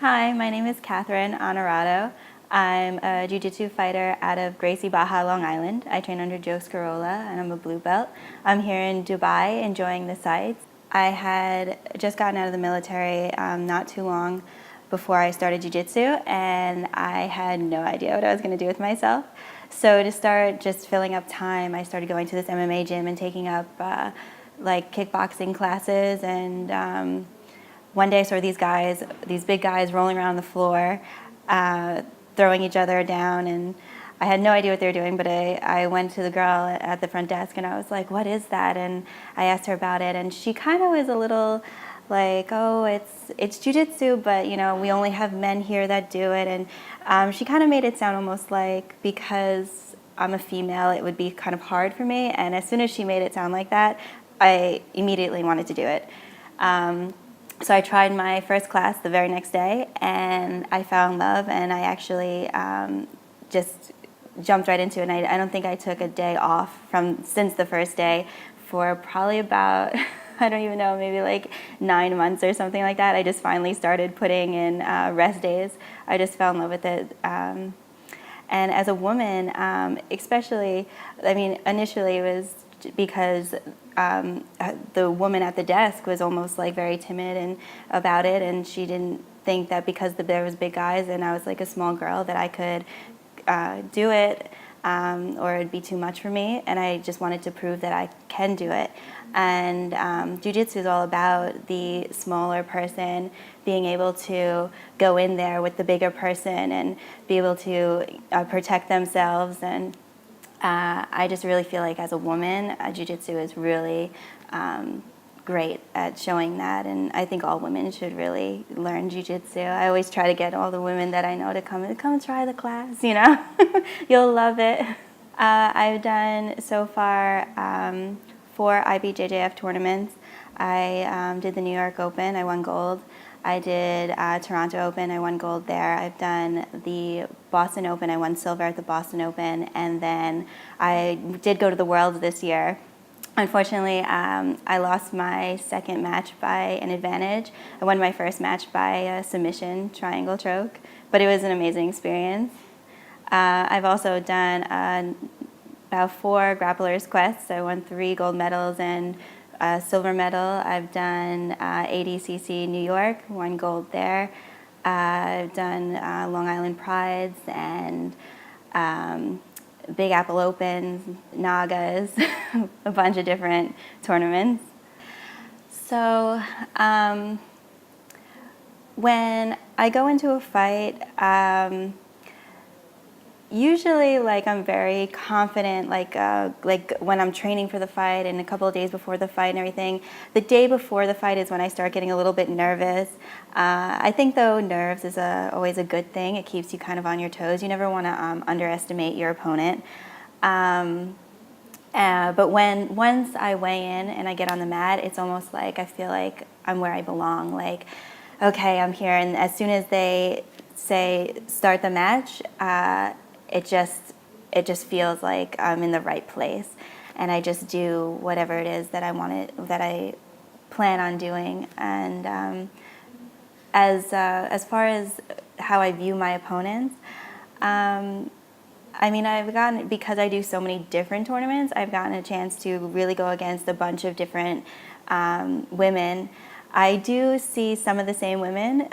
Hi, my name is Katheirne Onorato. I'm a jiu-jitsu fighter out of Gracie Baja, Long Island. I train under Joe Scarola and I'm a blue belt. I'm here in Dubai enjoying the sights. I had just gotten out of the military not too long before I started jiu-jitsu, and I had no idea what I was going to do with myself. So to start just filling up time, I started going to this MMA gym and taking up like kickboxing classes, and one day I saw these big guys rolling around the floor, throwing each other down, and I had no idea what they were doing, but I went to the girl at the front desk and I was like, what is that? And I asked her about it, and she kind of was a little like, oh, it's jiu-jitsu, but you know, we only have men here that do it. And she kind of made it sound almost like because I'm a female, it would be kind of hard for me. And as soon as she made it sound like that, I immediately wanted to do it. So I tried my first class the very next day, and I found love, and I actually just jumped right into it. And I don't think I took a day off since the first day for probably about, I don't even know, maybe like 9 months or something like that. I just finally started putting in rest days. I just fell in love with it. And as a woman, especially, I mean, initially it was because the woman at the desk was almost like very timid and about it, and she didn't think that because there was big guys and I was like a small girl that I could do it, or it'd be too much for me, and I just wanted to prove that I can do it. And jiu-jitsu is all about the smaller person being able to go in there with the bigger person and be able to protect themselves. And I just really feel like as a woman, jiu-jitsu is really great at showing that, and I think all women should really learn jiu-jitsu. I always try to get all the women that I know to come try the class, you know. You'll love it. I've done so far 4 IBJJF tournaments. I did the New York Open, I won gold. I did Toronto Open, I won gold there. I've done the Boston Open, I won silver at the Boston Open, and then I did go to the Worlds this year. Unfortunately, I lost my second match by an advantage. I won my first match by a submission triangle choke, but it was an amazing experience. I've also done about 4 Grapplers Quests. I won 3 gold medals and a silver medal. I've done ADCC New York, 1 gold there. I've done Long Island Prides and Big Apple Opens, Nagas, a bunch of different tournaments. So when I go into a fight, usually, like, I'm very confident, like when I'm training for the fight and a couple of days before the fight and everything. The day before the fight is when I start getting a little bit nervous. I think, though, nerves is always a good thing. It keeps you kind of on your toes. You never want to underestimate your opponent. But once I weigh in and I get on the mat, it's almost like I feel like I'm where I belong. Like, okay, I'm here. And as soon as they say start the match, it just feels like I'm in the right place, and I just do whatever it is that I plan on doing. And as far as how I view my opponents, I mean, because I do so many different tournaments, I've gotten a chance to really go against a bunch of different women. I do see some of the same women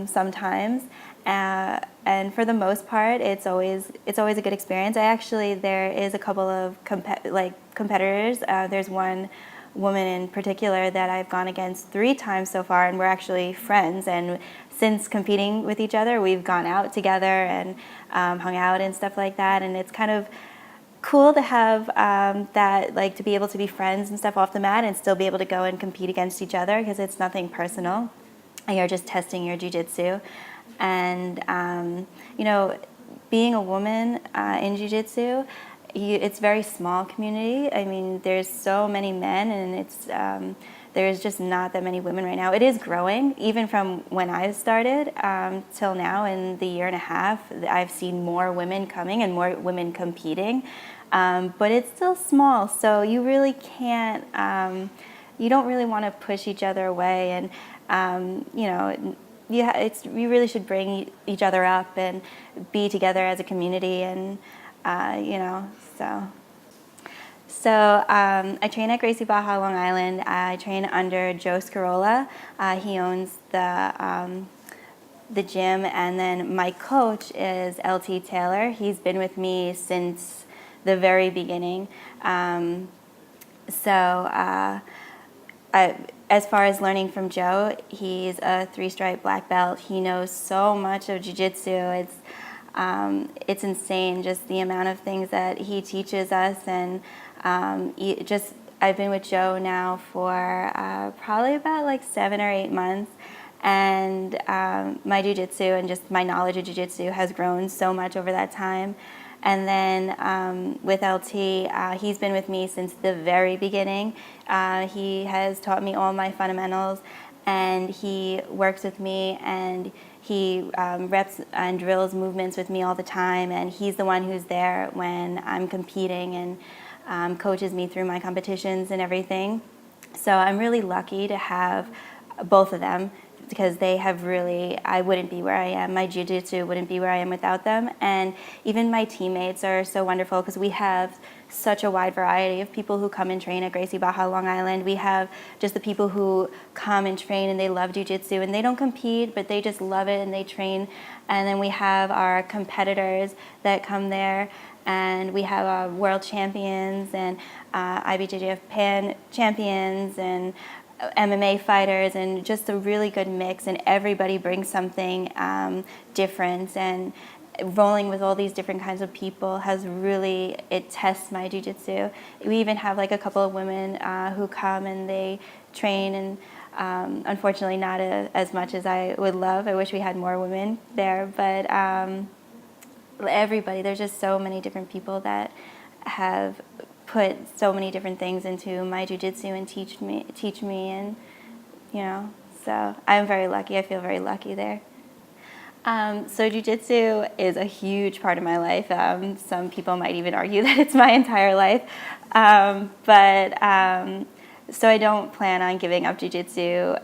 sometimes, and for the most part, it's always a good experience. There is a couple of competitors. There's one woman in particular that I've gone against 3 times so far, and we're actually friends. And since competing with each other, we've gone out together and hung out and stuff like that. And it's kind of cool to have that, like, to be able to be friends and stuff off the mat and still be able to go and compete against each other, because it's nothing personal. And you're just testing your jiu-jitsu. And, you know, being a woman in jiu-jitsu, it's a very small community. I mean, there's so many men, and there's just not that many women right now. It is growing, even from when I started till now. In the year and a half, I've seen more women coming and more women competing, but it's still small. So you really can't, you don't really want to push each other away. And, you know, you really should bring each other up and be together as a community, and I train at Gracie Barra Long Island. I train under Joe Scarola. He owns the gym, and then my coach is LT Taylor. He's been with me since the very beginning. As far as learning from Joe, he's a 3-stripe black belt. He knows so much of jiu-jitsu. It's insane, just the amount of things that he teaches us. And I've been with Joe now for probably about like 7 or 8 months. And my jiu-jitsu and just my knowledge of jiu-jitsu has grown so much over that time. And then with LT, he's been with me since the very beginning. He has taught me all my fundamentals, and he works with me, and he reps and drills movements with me all the time, and he's the one who's there when I'm competing and coaches me through my competitions and everything. So I'm really lucky to have both of them, because they have really, I wouldn't be where I am. My jiu-jitsu wouldn't be where I am without them. And even my teammates are so wonderful, because we have such a wide variety of people who come and train at Gracie Barra Long Island. We have just the people who come and train and they love jiu-jitsu, and they don't compete, but they just love it and they train. And then we have our competitors that come there, and we have our world champions and IBJJF Pan champions and MMA fighters, and just a really good mix, and everybody brings something different. And rolling with all these different kinds of people it tests my jiu-jitsu. We even have like a couple of women who come and they train, and unfortunately not as much as I would love. I wish we had more women there, but everybody, there's just so many different people that have put so many different things into my jiu-jitsu and teach me, and so I'm very lucky. I feel very lucky there. So jiu-jitsu is a huge part of my life. Some people might even argue that it's my entire life, so I don't plan on giving up jiu-jitsu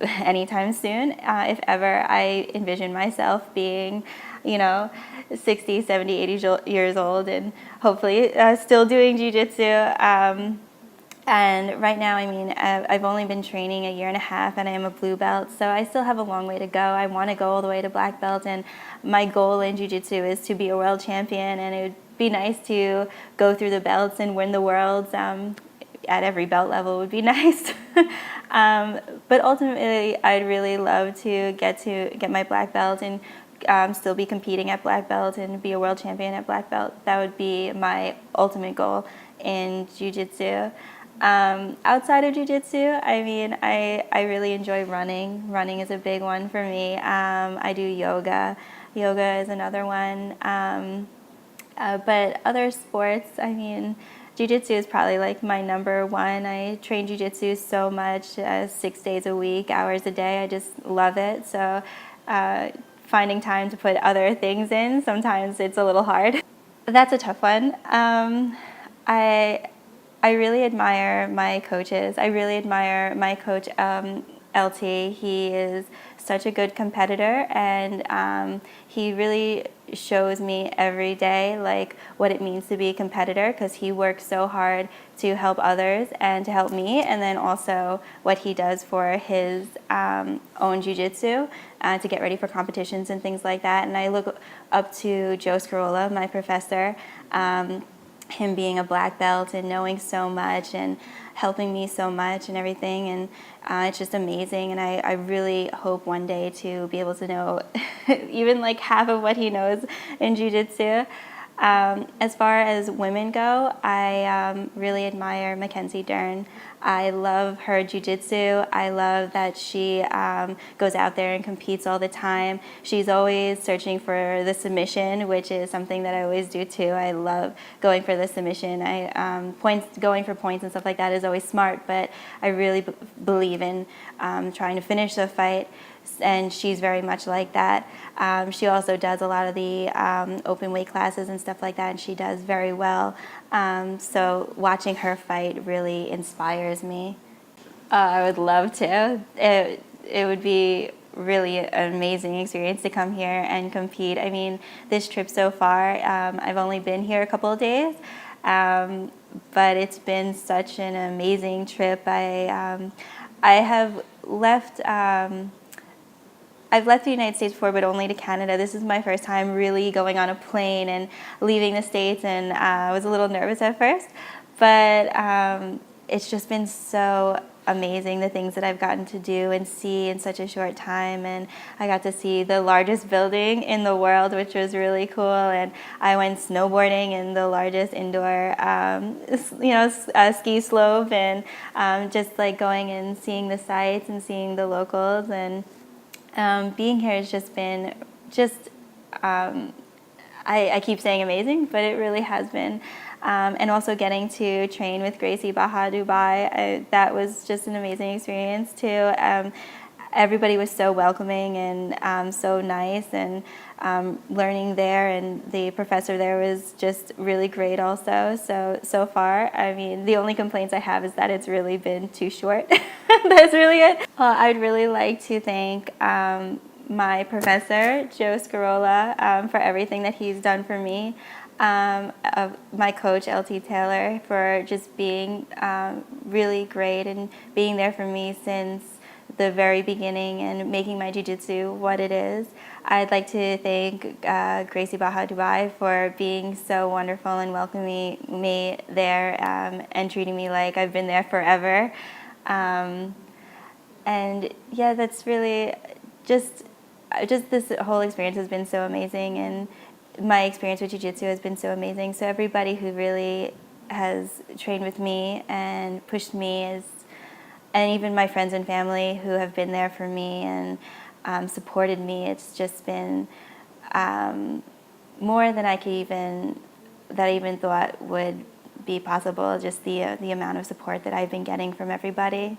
anytime soon. If ever, I envision myself being 60, 70, 80 years old, and hopefully still doing jiu-jitsu. And right now, I've only been training 1.5 years, and I am a blue belt, so I still have a long way to go. I want to go all the way to black belt, and my goal in jiu-jitsu is to be a world champion, and it would be nice to go through the belts and win the worlds. At every belt level would be nice. But ultimately, I'd really love to get my black belt and still be competing at black belt and be a world champion at black belt. That would be my ultimate goal in jiu-jitsu. Outside of jiu-jitsu, I really enjoy running. Running is a big one for me. I do yoga. Yoga is another one. But other sports, jiu-jitsu is probably like my number one. I train jiu-jitsu so much, 6 days a week, hours a day. I just love it. So finding time to put other things in, sometimes it's a little hard. That's a tough one. I really admire my coaches. I really admire my coach, LT. He is such a good competitor, and he really shows me every day like what it means to be a competitor, because he works so hard to help others and to help me, and then also what he does for his own jiu-jitsu to get ready for competitions and things like that. And I look up to Joe Scarola, my professor, him being a black belt and knowing so much and helping me so much and everything, and it's just amazing. And I really hope one day to be able to know even like half of what he knows in jiu-jitsu. As far as women go, I really admire Mackenzie Dern. I love her jiu-jitsu. I love that she goes out there and competes all the time. She's always searching for the submission, which is something that I always do too. I love going for the submission. Going for points and stuff like that is always smart, but I really believe in trying to finish the fight, and she's very much like that. She also does a lot of the open weight classes and stuff like that, and she does very well. So watching her fight really inspires me. I would love to. It would be really an amazing experience to come here and compete. I mean, this trip so far, I've only been here a couple of days, but it's been such an amazing trip. I have left. I've left the United States before, but only to Canada. This is my first time really going on a plane and leaving the States, and I was a little nervous at first, but it's just been so amazing, the things that I've gotten to do and see in such a short time. And I got to see the largest building in the world, which was really cool, and I went snowboarding in the largest indoor ski slope, and just like going and seeing the sights and seeing the locals, and being here has just been I keep saying amazing, but it really has been. And also getting to train with Gracie Barra Dubai, that was just an amazing experience too. Everybody was so welcoming and so nice, and learning there, and the professor there was just really great also. So far, I mean, the only complaints I have is that it's really been too short. That's really it. Well, I'd really like to thank my professor, Joe Scarola, for everything that he's done for me. My coach, LT Taylor, for just being really great and being there for me since the very beginning and making my jiu-jitsu what it is. I'd like to thank Gracie Barra Dubai for being so wonderful and welcoming me there, and treating me like I've been there forever. And yeah, that's really just this whole experience has been so amazing, and my experience with jiu-jitsu has been so amazing. So everybody who really has trained with me and pushed me and even my friends and family who have been there for me and supported me, it's just been more than I even thought would be possible. Just the amount of support that I've been getting from everybody.